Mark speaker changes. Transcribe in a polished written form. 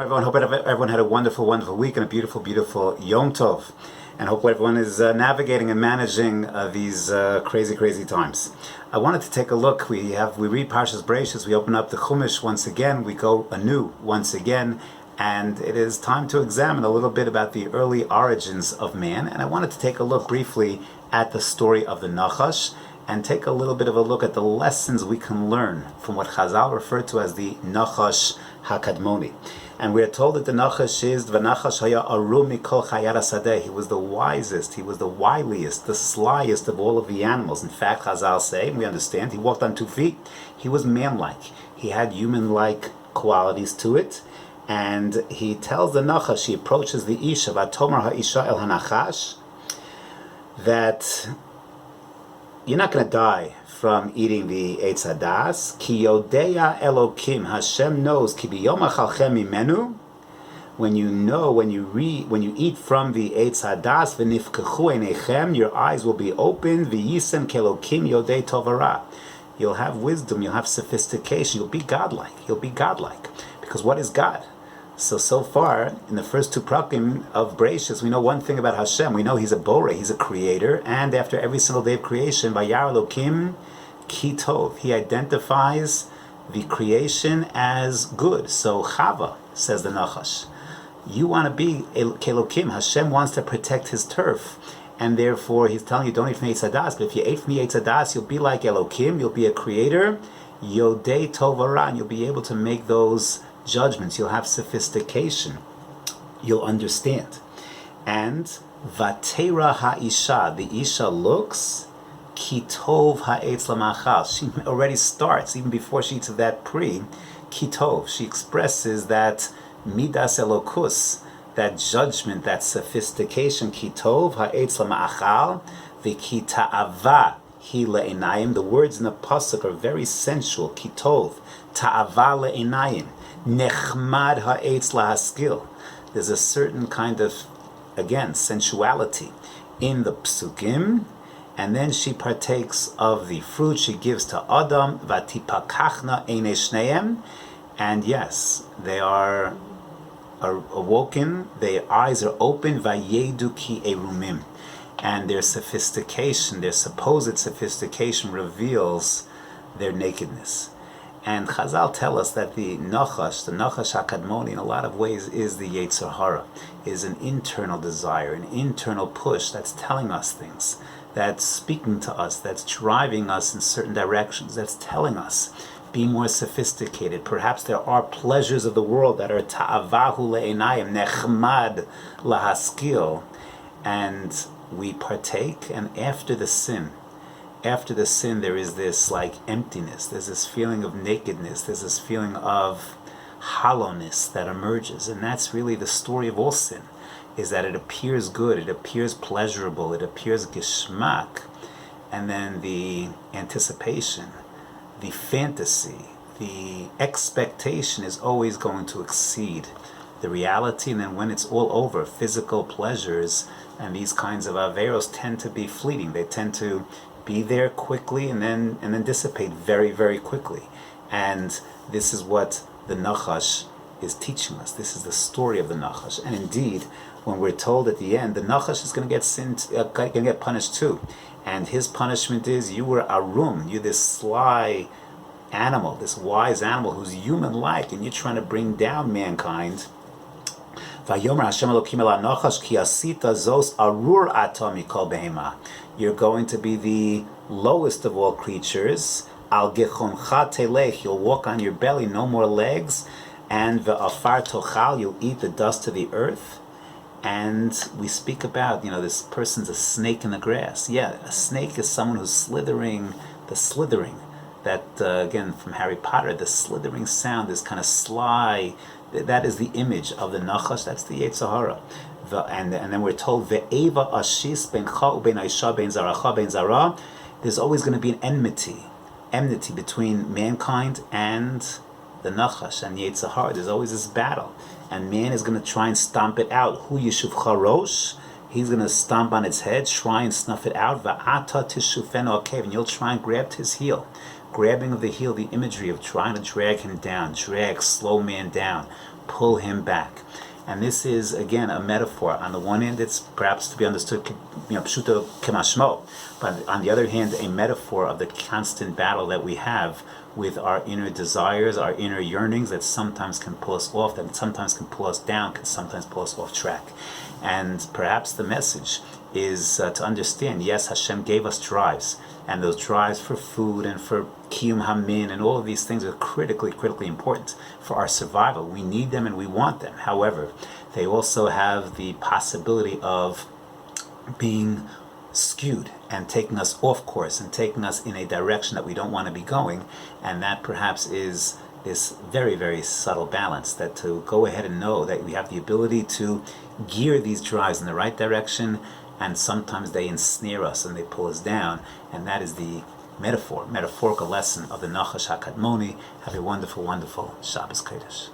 Speaker 1: Everyone, hope everyone had a wonderful, wonderful week and a beautiful, beautiful Yom Tov. And hope everyone is navigating and managing these crazy, crazy times. I wanted to take a look. We read Parshas Bereshit. We open up the Chumash once again. We go anew once again. And it is time to examine a little bit about the early origins of man. And I wanted to take a look briefly at the story of the Nachash and take a little bit of a look at the lessons we can learn from what Chazal referred to as the Nachash HaKadmoni. And we are told that the Nachash is V'Nachash haya arum mikol chayat hasadeh. He was the wisest, he was the wiliest, the slyest of all of the animals. In fact, Chazal say, and we understand, he walked on 2 feet. He was man-like. He had human-like qualities to it. And he tells the Nachash, he approaches the Isha, V'Tomar ha'isha el hanachash, that you're not going to die from eating the Eitz Hadas. Ki yodeya Elokim, Hashem knows. Ki biyom achalchem imenu. When you eat from the Eitz Hadas, v'nifkechu einechem, your eyes will be opened. V'yisem kelokim yodei tovara. You'll have wisdom. You'll have sophistication. You'll be godlike. Because what is God? So far, in the first 2 prakim of Bereshit, we know one thing about Hashem. We know He's a borei, He's a creator, and after every single day of creation, Vayar Elokim ki tov, He identifies the creation as good. So Chava, says the Nachash, you want to be Kelokim. Hashem wants to protect His turf, and therefore He's telling you, don't eat from Eitz Hadas, but if you ate from the Eitz Hadas, you'll be like Elokim, you'll be a creator, Yodei Tovara, and you'll be able to make those judgments. You'll have sophistication. You'll understand. And Vatera ha'isha, the Isha looks, Kitov ha'etz lamachal. She already starts, even before she eats of that Kitov. She expresses that Midas Elokus, that judgment, that sophistication. Kitov ha'etz lamachal, v'kita'ava hi le'enayim. The words in the pasuk are very sensual. Kitov, ta'ava le'enayim. Nechmad ha'etz lahaskil. There's a certain kind of, again, sensuality in the psukim, and then she partakes of the fruit she gives to Adam, vatipakachna einei shneim, and yes, they are awoken, their eyes are open, vayedu ki erumim, and their sophistication, their supposed sophistication, reveals their nakedness. And Chazal tell us that the Nachash HaKadmoni, in a lot of ways, is the Yetzer Hara, is an internal desire, an internal push that's telling us things, that's speaking to us, that's driving us in certain directions, that's telling us, be more sophisticated. Perhaps there are pleasures of the world that are ta'avahu le'enayim, nechmad lahaskil, and we partake, and after the sin, there is this like emptiness, there's this feeling of nakedness, there's this feeling of hollowness that emerges. And that's really the story of all sin, is that it appears good, it appears pleasurable, it appears geschmack, and then the anticipation, the fantasy, the expectation is always going to exceed the reality. And then when it's all over, physical pleasures and these kinds of averos tend to be fleeting. They tend to be there quickly and then dissipate very, very quickly. And this is what the Nachash is teaching us. This is the story of the Nachash. And indeed, when we're told at the end, the Nachash is going to get punished too. And his punishment is, you were arum, you're this sly animal, this wise animal who's human-like, and you're trying to bring down mankind. Vayomer Hashem Elokim el hanachash ki asita zos arur ata mikol behema. You're going to be the lowest of all creatures. Al gechoncha telech, you'll walk on your belly, no more legs. And ve'afar tochal, you'll eat the dust of the earth. And we speak about, this person's a snake in the grass. Yeah, a snake is someone who's slithering, the slithering. That, again, from Harry Potter, the slithering sound, this kind of sly, that is the image of the Nachash, that's the Yetzer Hara. And then we're told, Ve'eva ashis bencha u'ben aisha ben zaracha ben zara. There's always going to be an enmity between mankind and the Nachash and Yetzer Hara. There's always this battle. And man is going to try and stomp it out. Hu yishuv charosh. He's going to stomp on its head, try and snuff it out. Va'ata tishufenu akev. And you'll try and grab his heel. Grabbing of the heel, the imagery of trying to drag him down, slow man down, pull him back. And this is, again, a metaphor. On the one hand, it's perhaps to be understood, pshuto kemashmo, but on the other hand, a metaphor of the constant battle that we have with our inner desires, our inner yearnings that sometimes can pull us off, that sometimes can pull us down, can sometimes pull us off track. And perhaps the message is to understand, yes, Hashem gave us drives, and those drives for food and for kiyum hamin and all of these things are critically important for our survival. We need them and we want them. However, they also have the possibility of being skewed and taking us off course and taking us in a direction that we don't want to be going, and that perhaps is this very subtle balance, that to go ahead and know that we have the ability to gear these drives in the right direction, and sometimes they ensnare us and they pull us down, and that is the metaphorical lesson of the Nachash HaKadmoni. Have a wonderful Shabbos Kodesh.